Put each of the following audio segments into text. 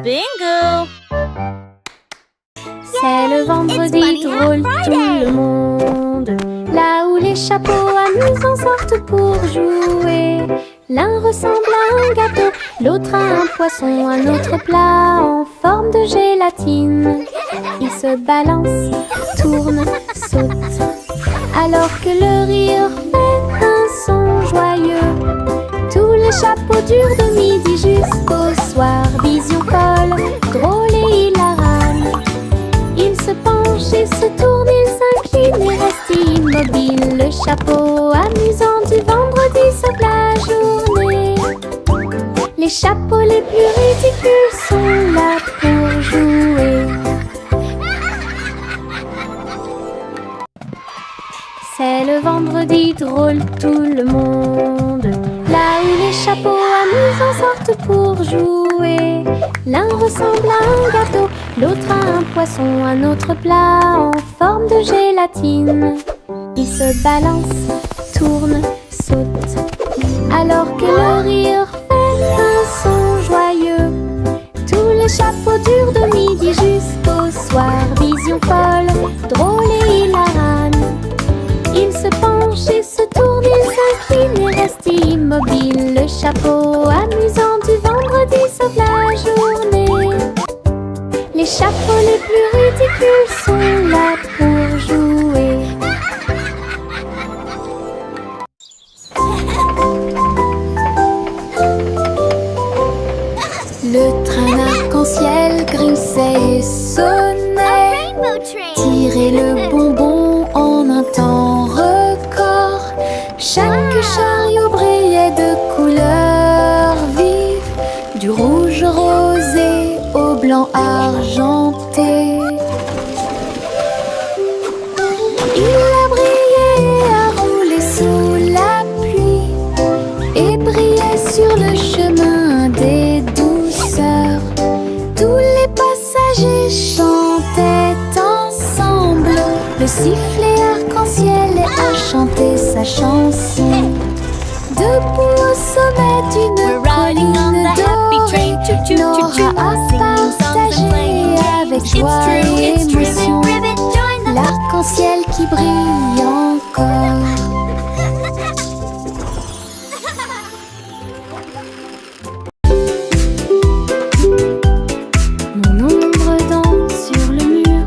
Bingo! C'est le vendredi drôle, tout le monde. Là où les chapeaux amusants sortent pour jouer. L'un ressemble à un gâteau, l'autre à un poisson, un autre plat en forme de gélatine. Ils se balancent, tournent, sautent, alors que le rire fait un son joyeux. Tous les chapeaux durent de midi jusqu'au soir. Vision folle, drôle et hilarane. Ils se penchent et se tournent, ils s'inclinent et restent immobiles. Le chapeau amusant du vendredi sauve la journée. Les chapeaux les plus ridicules sont là pour jouer. C'est le vendredi drôle, tout le monde. Là où les chapeaux amusants sortent pour jouer. L'un ressemble à un gâteau, l'autre à un poisson, un autre plat en forme de gélatine. Ils se balancent, tournent, sautent, alors que le rire fait un son joyeux. Tous les chapeaux durent de midi jusqu'au soir. Vision folle, drôle et hilarane. Ils se penchent et se tournent, ils s'inclinent et restent immobiles. Le chapeau amusant du vendredi sauve la journée. Les chapeaux les plus ridicules sont là pour jouer. Le train arc-en-ciel grinçait et sonnait. Tirait le bonbon en un temps record. Chaque chariot brillait de couleurs vives, du rouge rosé au blanc argenté. Il a brillé et a roulé sous la pluie et brillait sur le chemin des douceurs. Tous les passagers chantaient ensemble. Le sifflet arc-en-ciel a chanté sa chanson. Debout au sommet d'une colline dorée, Nora a partagé avec joie et émotion l'arc-en-ciel qui brille encore. Mon ombre danse sur le mur.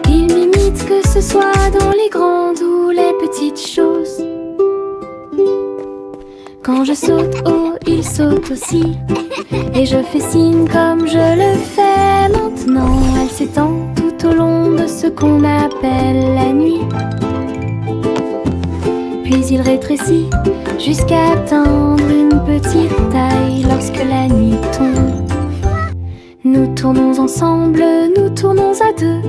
Il m'imite que ce soit dans les grandes ou les petites choses. Quand je saute haut, il saute aussi. Et je fais signe comme je le fais maintenant. Elle s'étend tout au long de ce qu'on appelle la nuit. Puis il rétrécit jusqu'à atteindre une petite taille lorsque la nuit tombe. Nous tournons ensemble, nous tournons à deux.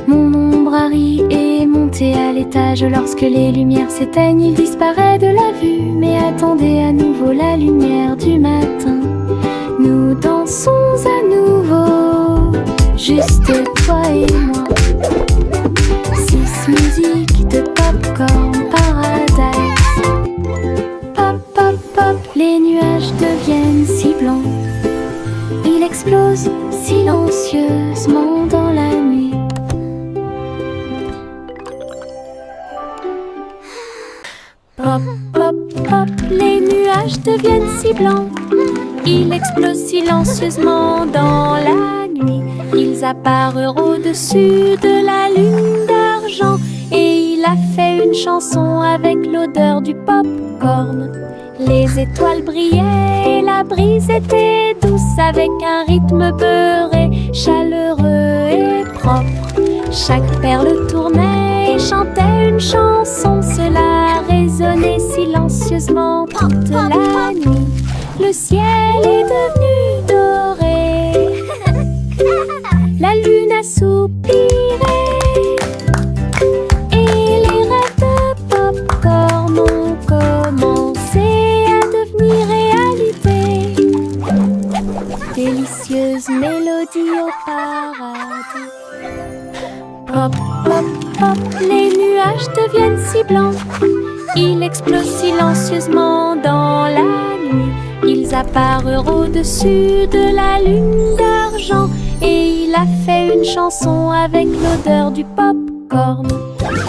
Mon ombre Harry est monté à l'étage. Lorsque les lumières s'éteignent, il disparaît de la vue. Mais attendez à nouveau la lumière du matin. Nous dansons à nouveau, juste toi et moi. 6 musiques de Popcorn Paradise. Pop, pop, pop, les nuages deviennent si blancs. Il explose silencieusement dans la nuit. Pop, pop, pop, les nuages deviennent si blancs. Il explose silencieusement dans la nuit. Ils apparurent au-dessus de la lune d'argent. Et il a fait une chanson avec l'odeur du pop-corn. Les étoiles brillaient et la brise était douce, avec un rythme beurré, chaleureux et propre. Chaque perle tournait et chantait une chanson. Cela résonnait silencieusement toute la nuit. Le ciel est devenu doré. La lune a soupiré. Et les rêves de Popcorn ont commencé à devenir réalité. Délicieuse mélodie au paradis. Pop, pop, pop, les nuages deviennent si blancs. Il explose silencieusement dans la nuit. Ils apparurent au-dessus de la lune d'argent et il a fait une chanson avec l'odeur du pop-corn.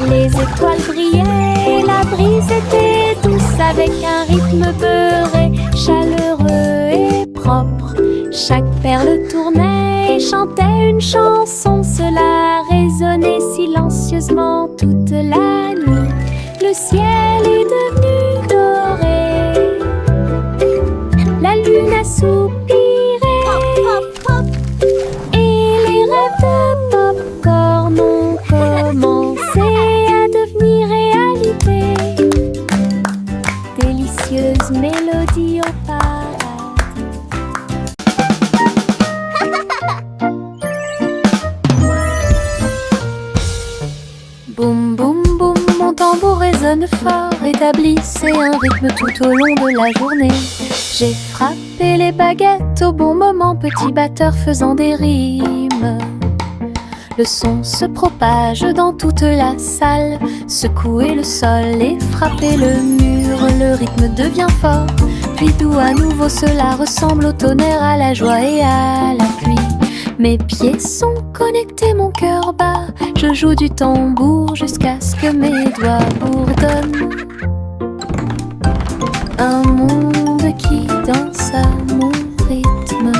Les étoiles brillaient et la brise était douce avec un rythme beurré, chaleureux et propre. Chaque perle tournait et chantait une chanson. Cela résonnait silencieusement toute la nuit. Le ciel est devenu doré. La lune a soupiré. Et les rêves de pop-corn ont commencé à devenir réalité. Délicieuse mélodie au paradis. Boum boum boum, mon tambour résonne fort, établissez un rythme tout au long de la journée. J'ai frappé les baguettes au bon moment, petit batteur faisant des rimes. Le son se propage dans toute la salle, secouez le sol et frappez le mur. Le rythme devient fort, puis doux à nouveau, cela ressemble au tonnerre, à la joie et à la pluie. Mes pieds sont connectés, mon cœur bat. Je joue du tambour jusqu'à ce que mes doigts bourdonnent. Un monde qui danse à mon rythme.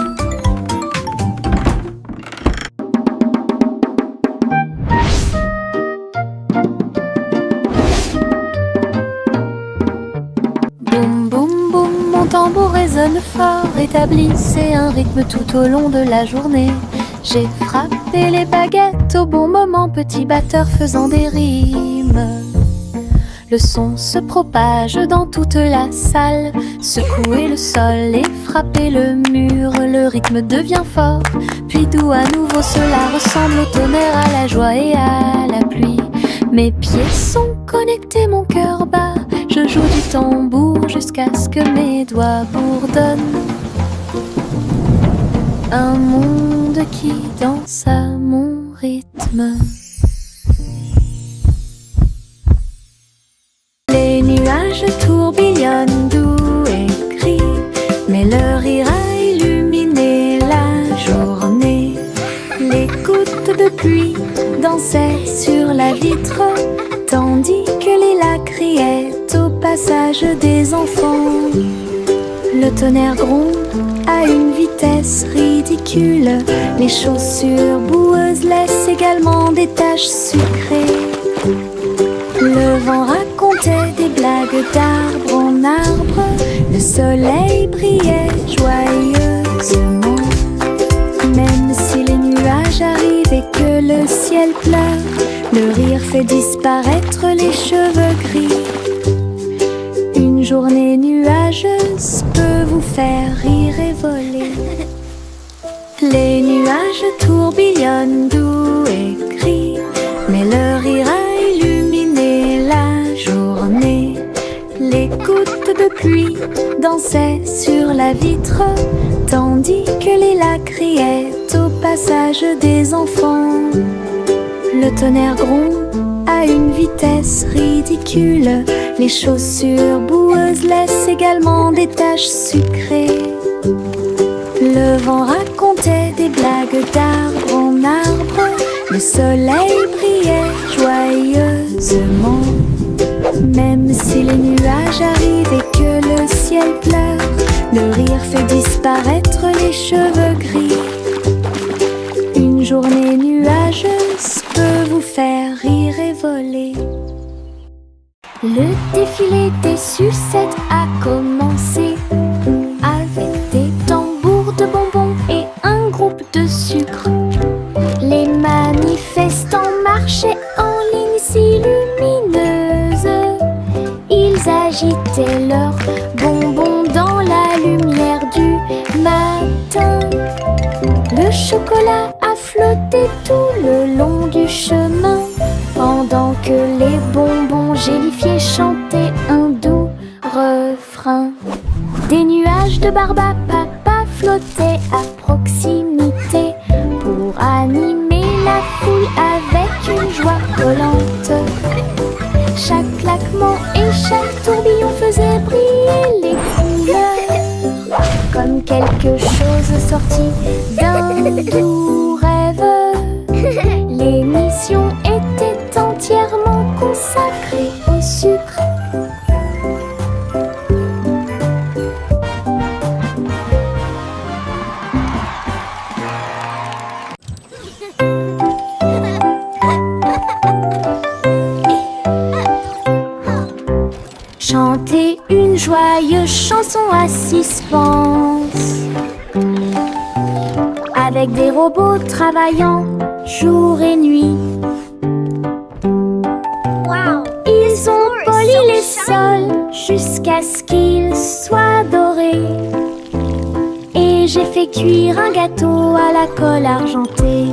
Boum boum boum, mon tambour résonne fort, établissez un rythme tout au long de la journée. J'ai frappé les baguettes au bon moment, petit batteur faisant des rimes. Le son se propage dans toute la salle, secouez le sol et frappez le mur. Le rythme devient fort, puis doux à nouveau, cela ressemble au tonnerre, à la joie et à la pluie. Mes pieds sont connectés, mon cœur bat. Je joue du tambour jusqu'à ce que mes doigts bourdonnent. Un monde qui danse à mon rythme. Les nuages tourbillonnent doux et gris, mais leur rire a illuminé la journée. Les gouttes de pluie dansaient sur la vitre, tandis que les lacs criaient au passage des enfants. Le tonnerre gronde à une vitesse ridicule. Les chaussures boueuses laissent également des taches sucrées. Le vent racontait des blagues d'arbre en arbre. Le soleil brillait joyeusement. Même si les nuages arrivent et que le ciel pleure, le rire fait disparaître les cheveux gris. Une journée nuageuse peut vous faire rire et voler. Les nuages tourbillonnent doux et gris, mais leur rire a illuminé la journée. Les gouttes de pluie dansaient sur la vitre, tandis que les lacs criaient au passage des enfants. Le tonnerre gronde à une vitesse ridicule. Les chaussures boueuses laissent également des taches sucrées. Le vent racontait des blagues d'arbre en arbre. Le soleil brillait joyeusement. Même si les nuages arrivent et que le ciel pleure, le rire fait disparaître les cheveux gris. Une journée nuageuse peut vous faire rire et voler. Le défilé des sucettes a commencé avec des tambours de bonbons et un groupe de sucre. Les manifestants marchaient en ligne si lumineuse. Ils agitaient leurs bonbons dans la lumière du matin. Le chocolat a flotté tout le long du chemin, pendant que les bonbons gélifiés chantaient un doux refrain. Des nuages de barbe à papa flottaient à proximité pour animer la foule avec une joie collante. Chaque claquement et chaque tourbillon faisait briller les couleurs. comme quelque chose sorti d'un doux rêve. L'émission était entièrement consacrée au sucre. Chanter une joyeuse chanson à suspense, avec des robots travaillant jour et nuit. Ils ont poli les sols jusqu'à ce qu'ils soient dorés. Et j'ai fait cuire un gâteau à la colle argentée.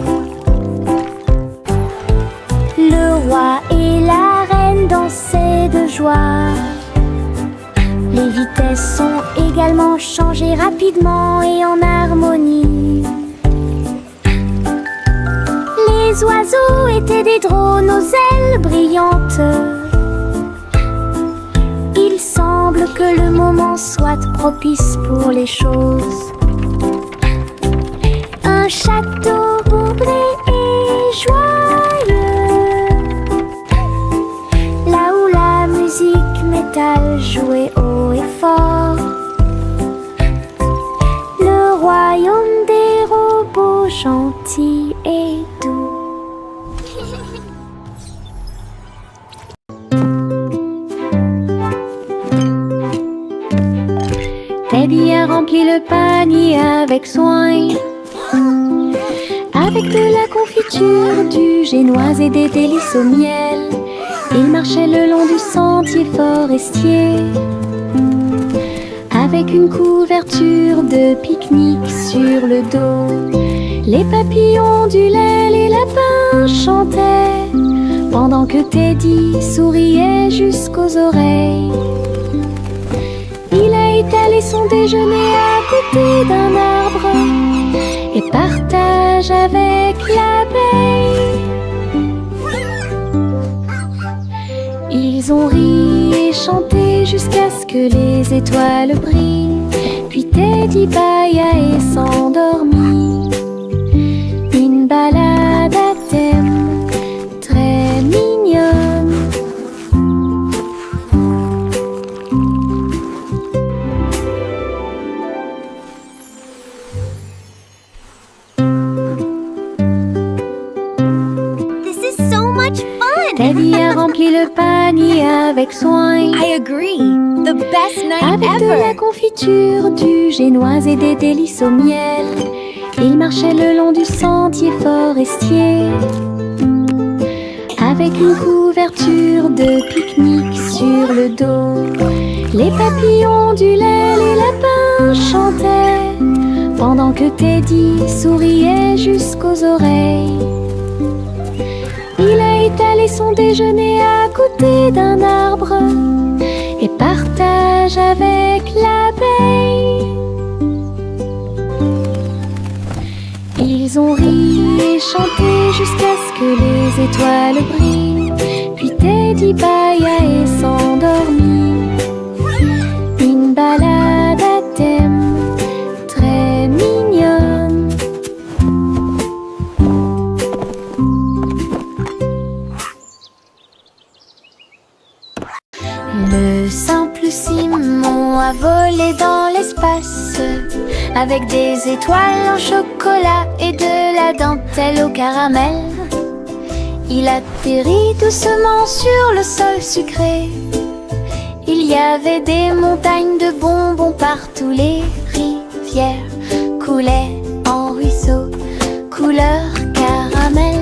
Le roi et la reine dansaient de joie. Les vitesses sont également changées rapidement et en harmonie. Les oiseaux étaient des drones aux ailes brillantes. Il semble que le moment soit propice pour les choses. Un château bourblé et joyeux, là où la musique métal jouait haut et fort. Le royaume des robots gentils et doux. Teddy a rempli le panier avec soin, avec de la confiture, du génoise et des délices au miel. Il marchait le long du sentier forestier, avec une couverture de pique-nique sur le dos. Les papillons du lait, les lapins chantaient, pendant que Teddy souriait jusqu'aux oreilles. Il a étalé son déjeuner à côté d'un arbre et partage avec l'abeille. Ils ont ri et chanté jusqu'à ce que les étoiles brillent. Puis Teddy bâilla et s'endormit. Une balade à thème très mignonne. Teddy a rempli le panier avec soin. I agree. The best night avec ever. de la confiture, du génoise et des délices au miel. Il marchait le long du sentier forestier, avec une couverture de pique-nique sur le dos. Les papillons du lait, les lapins chantaient, pendant que Teddy souriait jusqu'aux oreilles. Il a étalé son déjeuner à côté d'un arbre et partage avec l'abeille. Ils ont ri et chanté jusqu'à ce que les étoiles brillent. Puis Teddy bâilla et s'endormit. Une balade à thème très mignonne. Le simple Simon a volé dans l'espace, avec des étoiles en chocolat et de la dentelle au caramel. Il atterrit doucement sur le sol sucré. Il y avait des montagnes de bonbons partout. Les rivières coulaient en ruisseaux couleur caramel,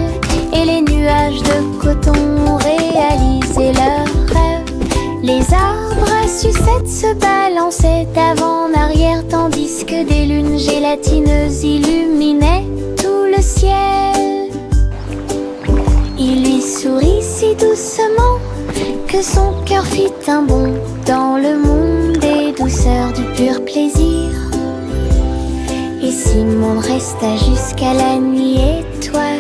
et les nuages de coton réalisaient leurs rêves. Les arbres à sucettes se balançaient d'avant en arrière, tandis que des lunes gélatineuses illuminaient tout le ciel. Il lui sourit si doucement que son cœur fit un bond dans le monde des douceurs du pur plaisir. Et Simon resta jusqu'à la nuit étoilée.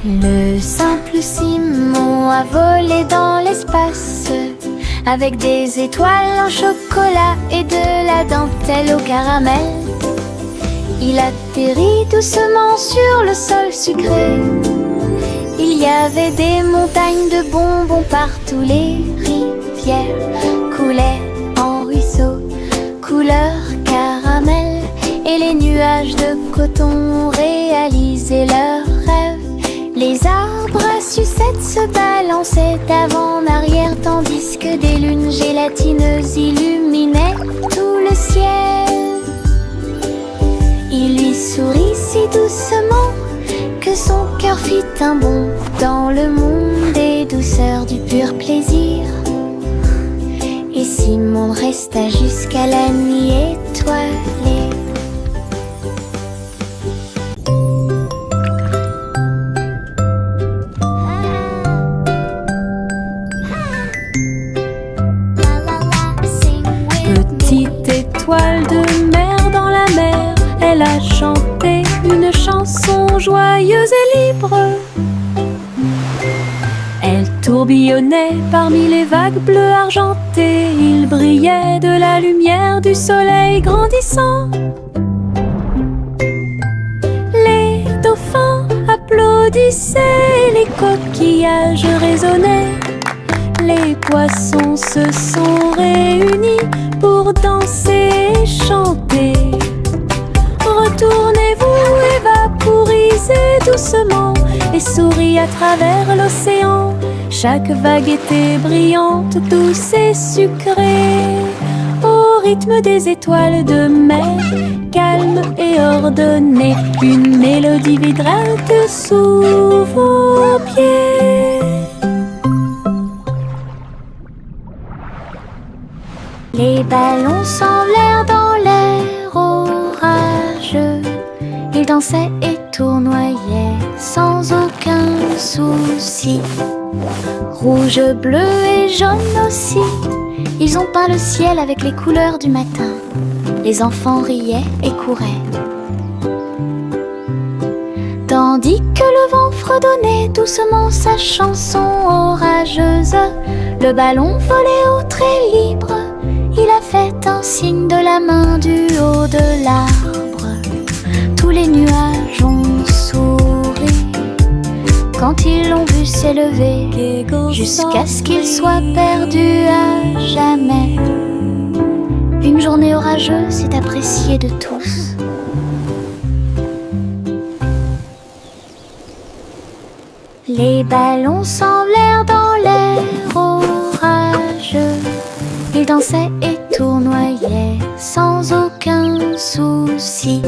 Le simple Simon a volé dans l'espace, avec des étoiles en chocolat et de la dentelle au caramel. Il atterrit doucement sur le sol sucré. Il y avait des montagnes de bonbons partout. Les rivières coulaient en ruisseaux couleur caramel. Et les nuages de coton ont réalisé leurs rêves. Les arbres à sucettes se balançaient d'avant en arrière, tandis que des lunes gélatineuses illuminaient tout le ciel. Il lui sourit si doucement que son cœur fit un bond dans le monde des douceurs du pur plaisir. Et Simon resta jusqu'à la nuit étoilée. Petite étoile de mer dans la mer, elle a chanté une chanson joyeuse et libre. Elle tourbillonnait parmi les vagues bleues argentées. Il brillait de la lumière du soleil grandissant. Les dauphins applaudissaient, les coquillages résonnaient. Les poissons se sont réunis pour danser et chanter. Retournez-vous et vaporisez doucement et souris à travers l'océan. Chaque vague était brillante, douce et sucrée, au rythme des étoiles de mer, calme et ordonnée. Une mélodie vibrante sous vos pieds. Les ballons s'envolèrent dans l'air orageux. Ils dansaient et tournoyaient sans aucun souci. Rouge, bleu et jaune aussi, ils ont peint le ciel avec les couleurs du matin. Les enfants riaient et couraient, tandis que le vent fredonnait doucement sa chanson orageuse. Le ballon volait haut très libre. Il a fait un signe de la main du haut de l'arbre. Tous les nuages ont souri quand ils l'ont vu s'élever, jusqu'à ce qu'il soit perdu à jamais. Une journée orageuse est appréciée de tous. Les ballons s'envolèrent dans l'air orageux. Ils dansaient et tournoyaient sans aucun souci.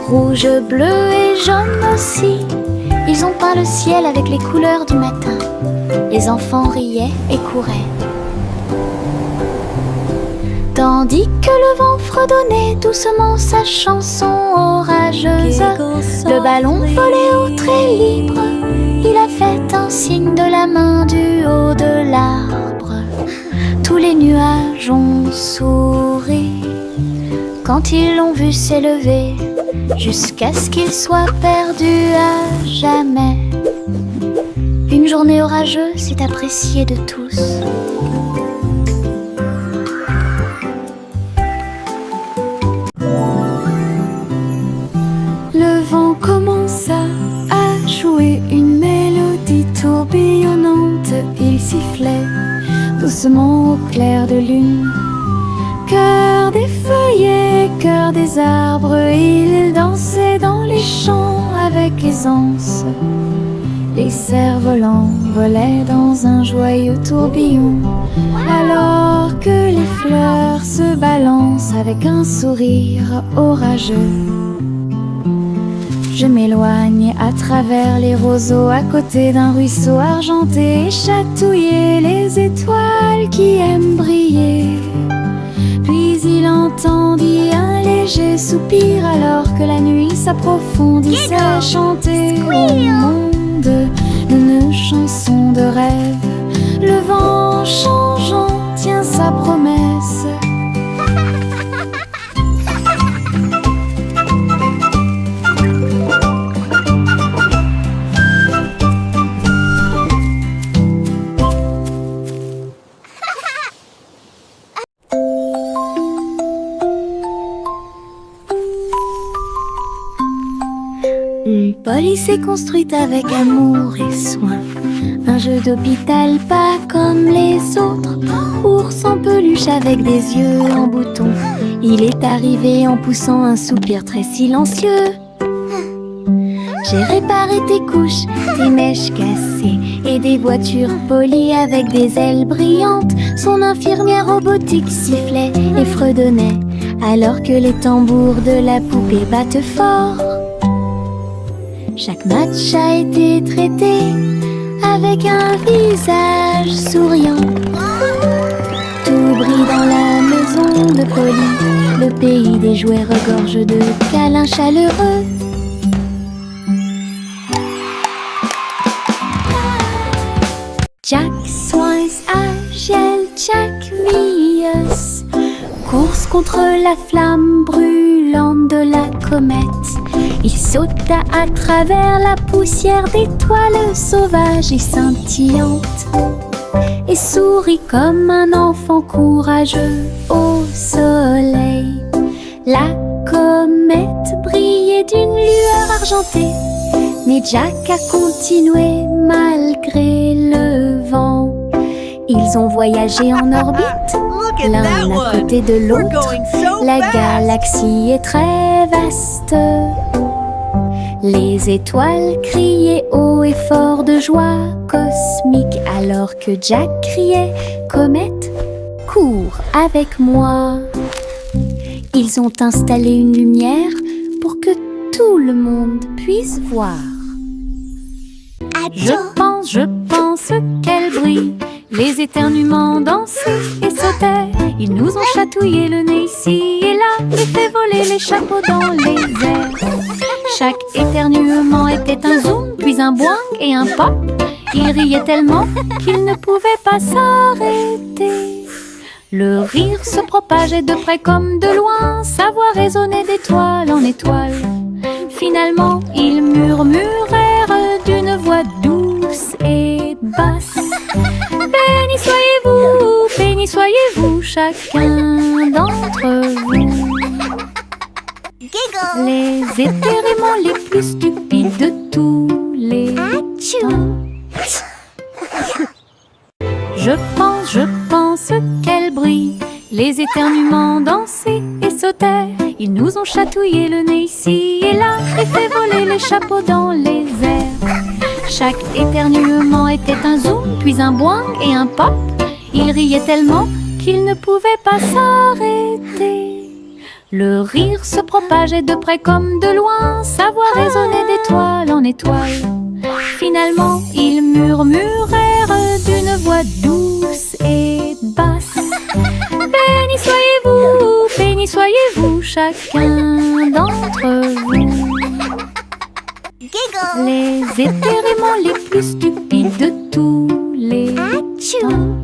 Rouge, bleu et jaune aussi, ils ont peint le ciel avec les couleurs du matin. Les enfants riaient et couraient, tandis que le vent fredonnait doucement sa chanson orageuse. Le ballon volait haut très libre. Il a fait un signe de la main du haut de l'arbre. Tous les nuages ont souri quand ils l'ont vu s'élever, jusqu'à ce qu'il soit perdu à jamais. Une journée orageuse est appréciée de tous. Le vent commença à jouer une mélodie tourbillonnante. Il sifflait doucement au clair de lune. Cœur des feuillets, cœur des arbres, il dansait dans les champs avec aisance. Les cerfs-volants volaient dans un joyeux tourbillon, alors que les fleurs se balancent avec un sourire orageux. Je m'éloigne à travers les roseaux, à côté d'un ruisseau argenté, et chatouiller les étoiles qui aiment briller. Puis il entendit un léger soupir, alors que la nuit s'approfondissait, chanter au monde une chanson de rêve. Le vent changeant tient sa promesse. Une police est construite avec amour et soin. Un jeu d'hôpital pas comme les autres. Ours en peluche avec des yeux en bouton. Il est arrivé en poussant un soupir très silencieux. J'ai réparé tes couches, tes mèches cassées et des voitures polies avec des ailes brillantes. Son infirmière robotique sifflait et fredonnait alors que les tambours de la poupée battent fort. Chaque match a été traité avec un visage souriant. Tout brille dans la maison de Polly. Le pays des jouets regorge de câlins chaleureux. Jack Swines agile, Jack Rios. Course contre la flamme brûlante de la comète. Il sauta à travers la poussière d'étoiles sauvages et scintillantes et sourit comme un enfant courageux au soleil. La comète brillait d'une lueur argentée, mais Jack a continué malgré le vent. Ils ont voyagé en orbite, l'un à côté de l'autre. La galaxie est très vaste. Les étoiles criaient haut et fort de joie cosmique, alors que Jack criait « Comète, cours avec moi !» Ils ont installé une lumière pour que tout le monde puisse voir. Je pense qu'elle brille. Les éternuements dansaient et sautaient. Ils nous ont chatouillé le nez ici et là et fait voler les chapeaux dans les airs. Chaque éternuement était un zoom, puis un boing et un pop. Ils riaient tellement qu'ils ne pouvaient pas s'arrêter. Le rire se propageait de près comme de loin, sa voix résonnait d'étoile en étoile. Finalement, ils murmurèrent d'une voix douce et basse. Béni soyez-vous, chacun d'entre vous. Les éternuements les plus stupides de tous les temps. Je pense qu'elle brille. Les éternuements dansaient et sautaient. Ils nous ont chatouillé le nez ici et là et fait voler les chapeaux dans les airs. Chaque éternuement était un zoom, puis un boing et un pop. Ils riaient tellement qu'ils ne pouvaient pas s'arrêter. Le rire se propageait de près comme de loin, sa voix résonnait d'étoile en étoile. Finalement, ils murmurèrent d'une voix douce et basse. Béni soyez-vous, chacun d'entre vous. Les éternuements les plus stupides de tous les temps.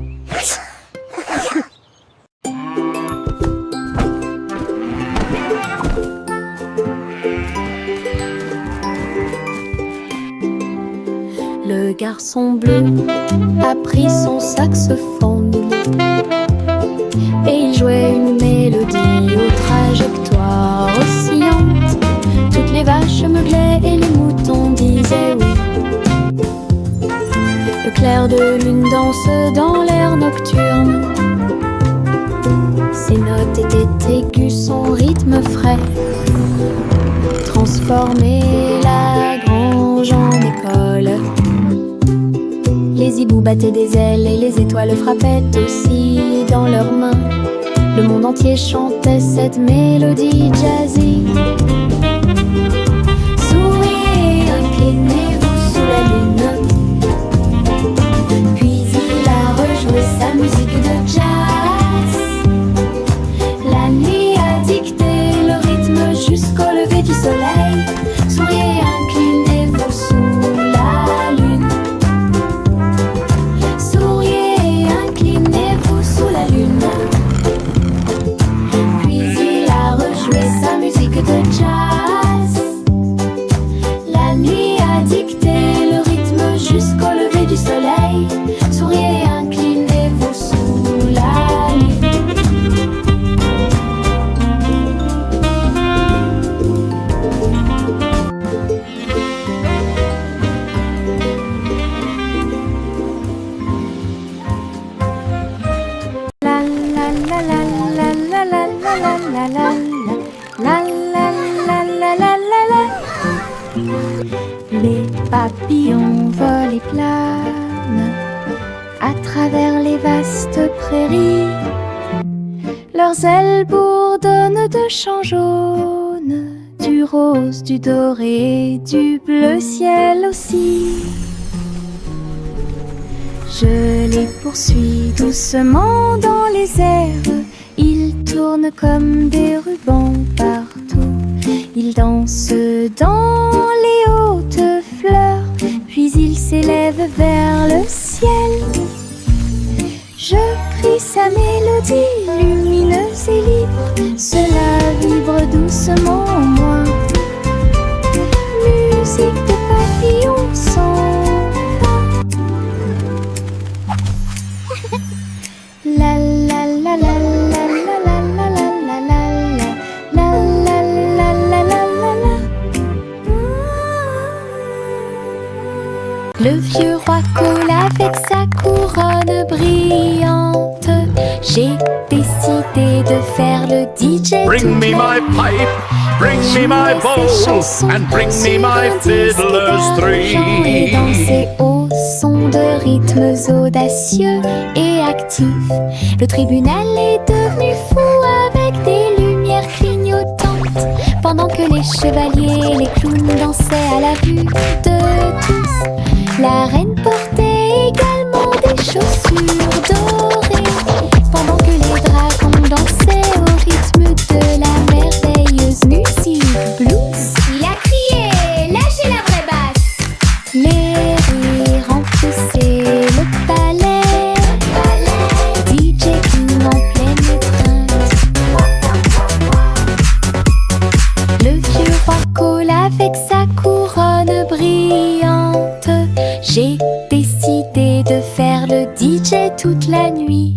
Le garçon bleu a pris son saxophone et il jouait une mélodie aux trajectoires oscillantes. Toutes les vaches meuglaient et les moutons disaient oui. Le clair de lune danse dans l'air nocturne. Ses notes étaient aiguës, son rythme frais transformait la grange en école. Les hiboux battaient des ailes et les étoiles frappaient aussi dans leurs mains. Le monde entier chantait cette mélodie jazzy. Souriez, inclinez-vous sous la lune. Puis il a rejoué sa musique de jazz. La nuit a dicté le rythme jusqu'au lever du soleil. Souriez, inclinez-vous sous la lune. Souriez, inclinez-vous sous la lune. Puis il a rejoué sa musique de jazz. la la la la la la la la la la la la. Les papillons volent et planent à travers les vastes prairies. Leurs ailes bourdonnent de chants jaunes, du rose, du doré, du bleu ciel aussi. Je les poursuis doucement dans les airs. Ils tournent comme des rubans partout. Ils dansent dans les hautes fleurs, puis ils s'élèvent vers le ciel. Je crie sa mélodie lumineuse et libre. Cela vibre doucement en moi. Musique de papillons sans fin. La la la la la la la la la la la la la la la la. Le vieux roi coule avec sa couronne brillante. J'ai décidé de faire le DJ. Bring me my pipe, bring me my bowl, and bring me my fiddlers three. Et danser au son de rythmes audacieux et actifs. Le tribunal est devenu fou avec des lumières clignotantes, pendant que les chevaliers et les clowns dansaient à la vue de tous. La reine portait également des chaussures dorées, pendant que les dragons dansaient au rythme de la merveilleuse musique blues. Il a crié, lâchez la vraie basse. Les rires remplissaient le palais, DJ King en pleine étreinte. Le vieux roi coule avec sa couronne brillante. J'ai décidé de faire le DJ toute la nuit.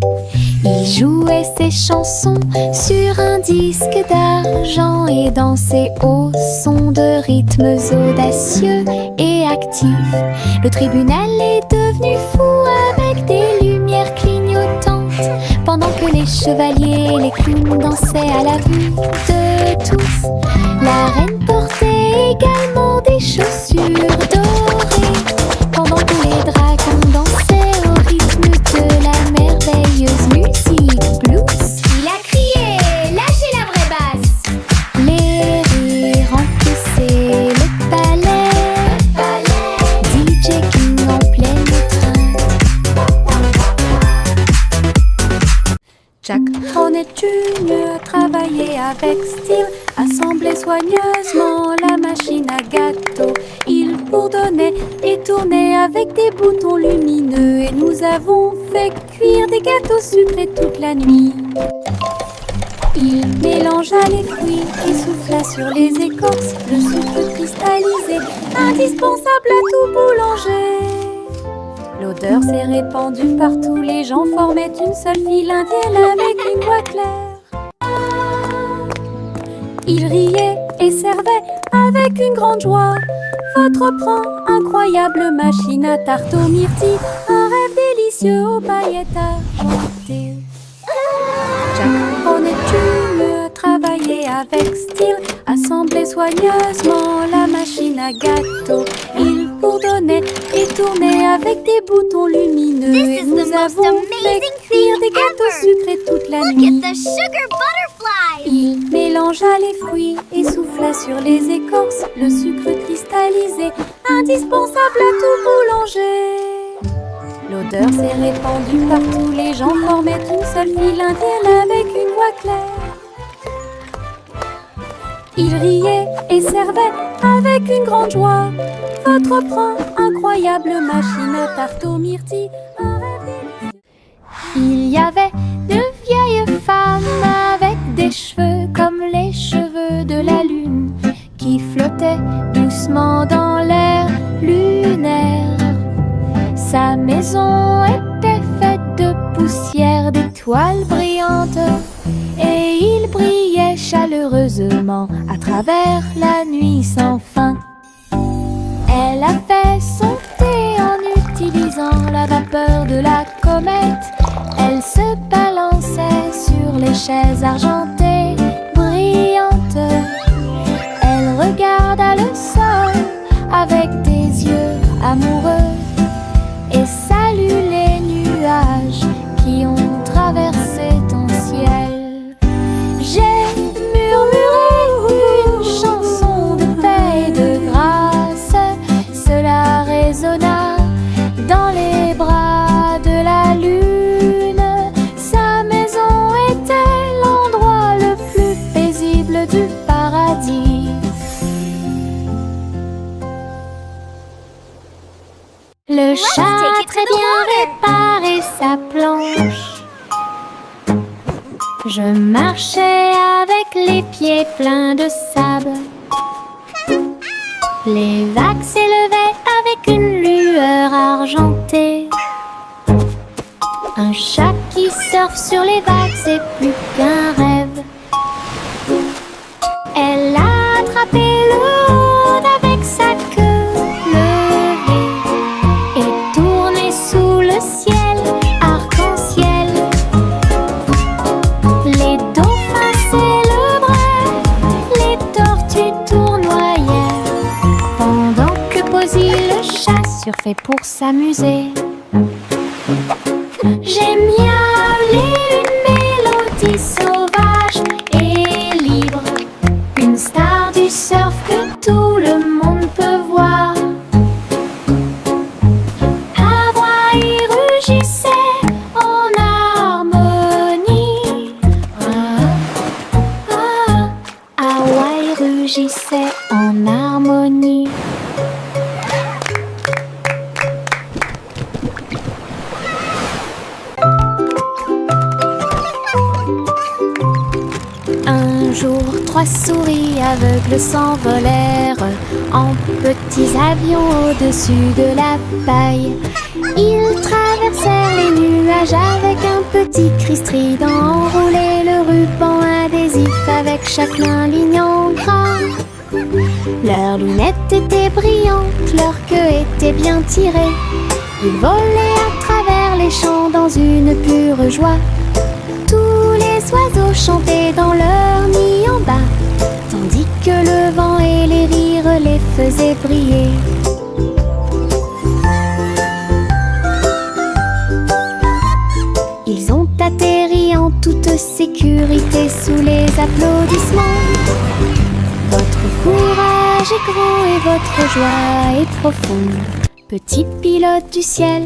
Il jouait ses chansons sur un disque d'argent et dansait au son de rythmes audacieux et actifs. Le tribunal est devenu fou avec des lumières clignotantes, pendant que les chevaliers et les clowns dansaient à la vue de tous. La reine portait également des chaussures dorées, pendant que les dragons dansaient au rythme de la merveilleuse musique blues. Il a crié, lâchez la vraie basse. Les rires remplissaient le palais, DJ King en pleine étreinte. Jack Hornet Jr. travaillait avec style, assemblait soigneusement la machine à gâteau. Il bourdonnait et tournait avec des boutons lumineux, et nous avons fait cuire des gâteaux sucrés toute la nuit. Il mélangea les fruits et souffla sur les écorces le sucre cristallisé, indispensable à tout boulanger. L'odeur s'est répandue partout, les gens formaient une seule file indienne avec une voix claire. Il riait et servait avec une grande joie votre pain, incroyable machine à tarte aux myrtilles, un rêve délicieux aux paillettes argentées. Jack Hornet Jr. travaillait avec style, assemblait soigneusement la machine à gâteau. Il bourdonnait et tournait avec des boutons lumineux, et nous avons fait cuire des gâteaux sucrés toute la nuit. Look at the sugar butterflies. Il mélangea les fruits et souffla sur les écorces le sucre cristallisé, indispensable à tout boulanger. L'odeur s'est répandue partout, les gens formaient une seule file indienne avec une voix claire. Il riait et servait avec une grande joie votre pain, incroyable machine à tarte aux myrtilles, un rêve délicieux. Il y avait de vieilles femmes avec des cheveux comme les cheveux de la lune, qui flottaient doucement dans l'air lunaire. Sa maison était faite de poussière, d'étoiles brillantes, et il brillait chaleureusement à travers la nuit sans fin. Elle a fait son thé en utilisant la vapeur de la comète. Elle se balançait sur les chaises argentées, brillantes. Elle regarda le sol avec des yeux amoureux et salue les nuages qui ont traversé ton ciel. J'ai murmuré une chanson de paix et de grâce. Cela résonna dans les bras de la lune. Sa maison était l'endroit le plus paisible du paradis. Le chat a très bien réparé sa planche. Je marchais avec les pieds pleins de sable. Les vagues s'élevaient avec une lueur argentée. Un chat qui surfe sur les vagues, c'est plus qu'un rêve. Elle a attrapé le haut avec sa queue levée et tourné sous le ciel arc-en-ciel. Les dauphins célébraient, les tortues tournoyaient, pendant que Posy le chat surfait pour s'amuser. J'ai miaulé une mélodie sauvage et libre, une star du surf que tout le monde peut voir. Hawaï rugissait en harmonie. Hawaï rugissait en harmonie. Un jour, 3 souris aveugles s'envolèrent en petits avions au-dessus de la paille. Ils traversèrent les nuages avec un petit cri strident, enroulé le ruban adhésif avec chaque main ligne en gras. Leurs lunettes étaient brillantes, leur queue était bien tirée. Ils volaient à travers les champs dans une pure joie. Tous les oiseaux chantaient dans leur nid en bas, tandis que le vent et les rires les faisaient briller. Ils ont atterri en toute sécurité sous les applaudissements. Votre courage est grand et votre joie est profonde, petits pilotes du ciel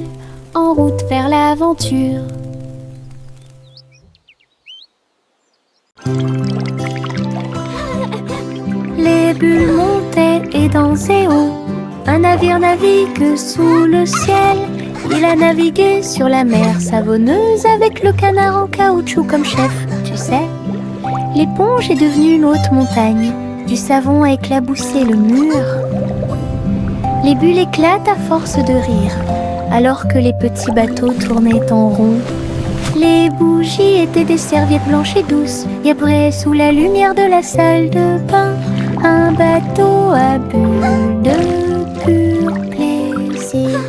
en route vers l'aventure. Les bulles montaient et dansaient haut. Un navire navigue sous le ciel. Il a navigué sur la mer savonneuse avec le canard en caoutchouc comme chef. Tu sais, l'éponge est devenue une haute montagne. Du savon a éclaboussé le mur. Les bulles éclatent à force de rire, alors que les petits bateaux tournaient en rond. Les bougies étaient des serviettes blanches et douces, et après, sous la lumière de la salle de bain, un bateau à bulles de pur plaisir.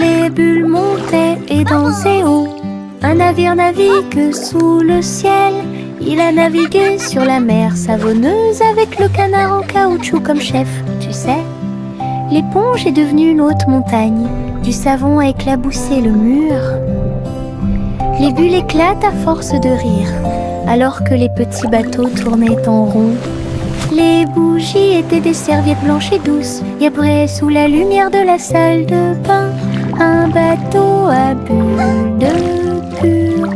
Les bulles montaient et dansaient haut. Un navire navigue sous le ciel. Il a navigué sur la mer savonneuse avec le canard en caoutchouc comme chef. Tu sais, l'éponge est devenue une haute montagne. Du savon a éclaboussé le mur. Les bulles éclatent à force de rire, alors que les petits bateaux tournaient en rond. Les bougies étaient des serviettes blanches et douces, et après, sous la lumière de la salle de bain, un bateau à bulles de pur